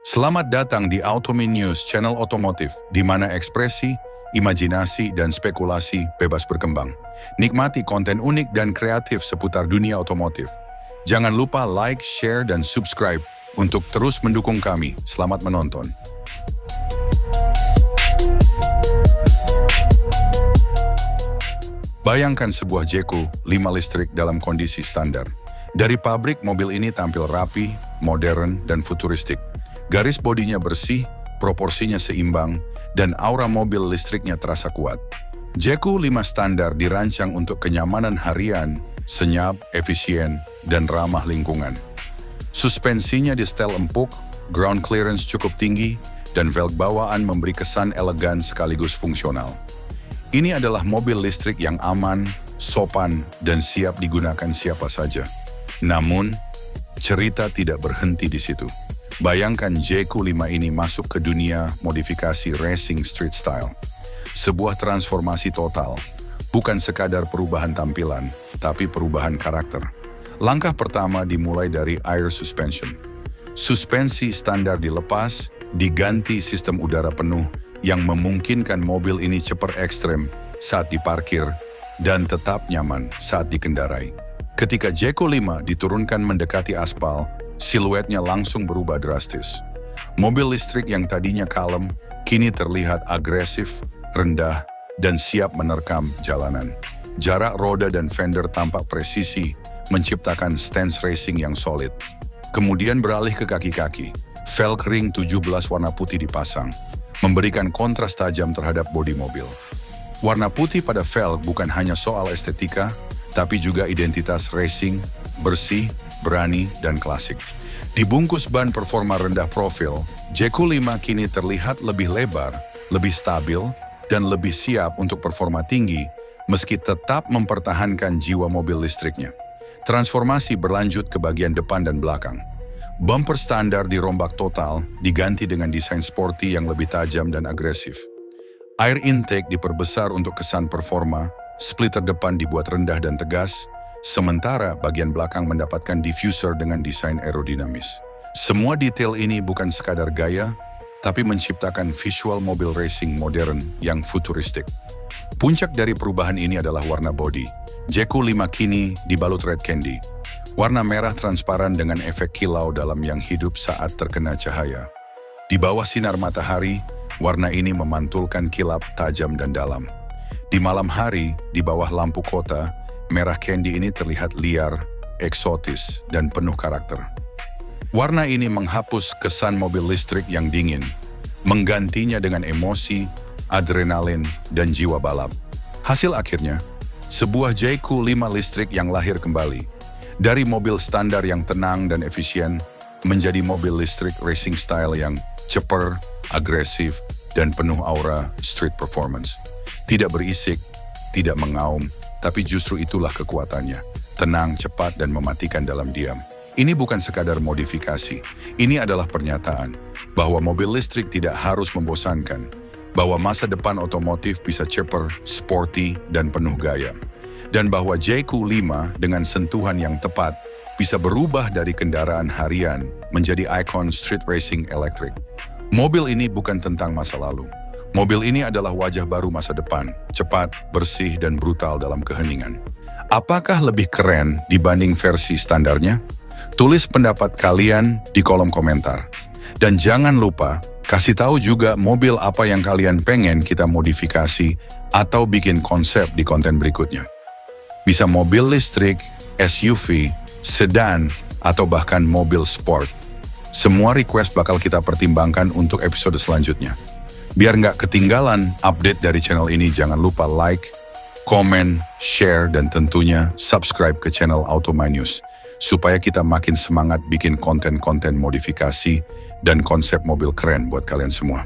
Selamat datang di Automin News, channel otomotif, di mana ekspresi, imajinasi, dan spekulasi bebas berkembang. Nikmati konten unik dan kreatif seputar dunia otomotif. Jangan lupa like, share, dan subscribe untuk terus mendukung kami. Selamat menonton. Bayangkan sebuah Jeku 5 listrik dalam kondisi standar. Dari pabrik, mobil ini tampil rapi, modern, dan futuristik. Garis bodinya bersih, proporsinya seimbang, dan aura mobil listriknya terasa kuat. Jeku 5 standar dirancang untuk kenyamanan harian, senyap, efisien, dan ramah lingkungan. Suspensinya di setel empuk, ground clearance cukup tinggi, dan velg bawaan memberi kesan elegan sekaligus fungsional. Ini adalah mobil listrik yang aman, sopan, dan siap digunakan siapa saja. Namun, cerita tidak berhenti di situ. Bayangkan Jeku 5 ini masuk ke dunia modifikasi racing street style. Sebuah transformasi total, bukan sekadar perubahan tampilan, tapi perubahan karakter. Langkah pertama dimulai dari air suspension. Suspensi standar dilepas, diganti sistem udara penuh yang memungkinkan mobil ini cepat ekstrem saat diparkir dan tetap nyaman saat dikendarai. Ketika Jeku 5 diturunkan mendekati aspal, siluetnya langsung berubah drastis. Mobil listrik yang tadinya kalem, kini terlihat agresif, rendah, dan siap menerkam jalanan. Jarak roda dan fender tampak presisi, menciptakan stance racing yang solid. Kemudian beralih ke kaki-kaki. Velg ring 17 warna putih dipasang, memberikan kontras tajam terhadap bodi mobil. Warna putih pada velg bukan hanya soal estetika, tapi juga identitas racing, bersih, berani, dan klasik. Dibungkus ban performa rendah profil, Jeku 5 kini terlihat lebih lebar, lebih stabil, dan lebih siap untuk performa tinggi, meski tetap mempertahankan jiwa mobil listriknya. Transformasi berlanjut ke bagian depan dan belakang. Bumper standar dirombak total, diganti dengan desain sporty yang lebih tajam dan agresif. Air intake diperbesar untuk kesan performa, splitter depan dibuat rendah dan tegas, sementara bagian belakang mendapatkan diffuser dengan desain aerodinamis. Semua detail ini bukan sekadar gaya, tapi menciptakan visual mobil racing modern yang futuristik. Puncak dari perubahan ini adalah warna bodi. Jeku 5 kini dibalut red candy, warna merah transparan dengan efek kilau dalam yang hidup saat terkena cahaya. Di bawah sinar matahari, warna ini memantulkan kilap tajam dan dalam. Di malam hari, di bawah lampu kota, merah candy ini terlihat liar, eksotis, dan penuh karakter. Warna ini menghapus kesan mobil listrik yang dingin, menggantinya dengan emosi, adrenalin, dan jiwa balap. Hasil akhirnya, sebuah Jeku 5 listrik yang lahir kembali. Dari mobil standar yang tenang dan efisien, menjadi mobil listrik racing style yang ceper, agresif, dan penuh aura street performance. Tidak berisik, tidak mengaum, tapi justru itulah kekuatannya. Tenang, cepat, dan mematikan dalam diam. Ini bukan sekadar modifikasi. Ini adalah pernyataan bahwa mobil listrik tidak harus membosankan, bahwa masa depan otomotif bisa ceper, sporty, dan penuh gaya. Dan bahwa Jeku 5 dengan sentuhan yang tepat bisa berubah dari kendaraan harian menjadi ikon street racing elektrik. Mobil ini bukan tentang masa lalu. Mobil ini adalah wajah baru masa depan, cepat, bersih, dan brutal dalam keheningan. Apakah lebih keren dibanding versi standarnya? Tulis pendapat kalian di kolom komentar. Dan jangan lupa, kasih tahu juga mobil apa yang kalian pengen kita modifikasi atau bikin konsep di konten berikutnya. Bisa mobil listrik, SUV, sedan, atau bahkan mobil sport. Semua request bakal kita pertimbangkan untuk episode selanjutnya. Biar nggak ketinggalan update dari channel ini, jangan lupa like, komen, share, dan tentunya subscribe ke channel Automin News, supaya kita makin semangat bikin konten-konten modifikasi dan konsep mobil keren buat kalian semua.